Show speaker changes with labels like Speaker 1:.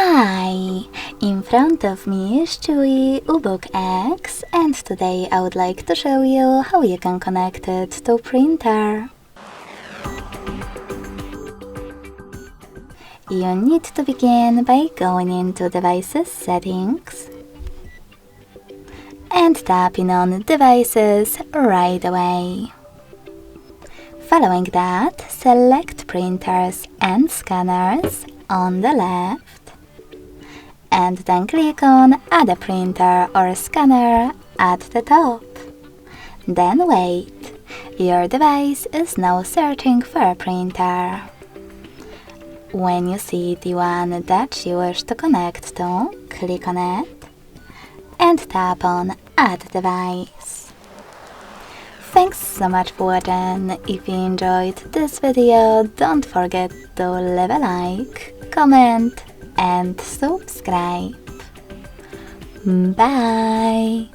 Speaker 1: Hi! In front of me is CHUWI Ubook X, and today I would like to show you how you can connect it to printer. You need to begin by going into Devices Settings and tapping on Devices right away. Following that, select Printers and Scanners on the left, and then click on Add a printer or scanner at the top. Then wait. Your device is now searching for a printer. When you see the one that you wish to connect to, click on it and tap on Add Device. Thanks so much for watching. If you enjoyed this video, don't forget to leave a like, comment and subscribe. Bye!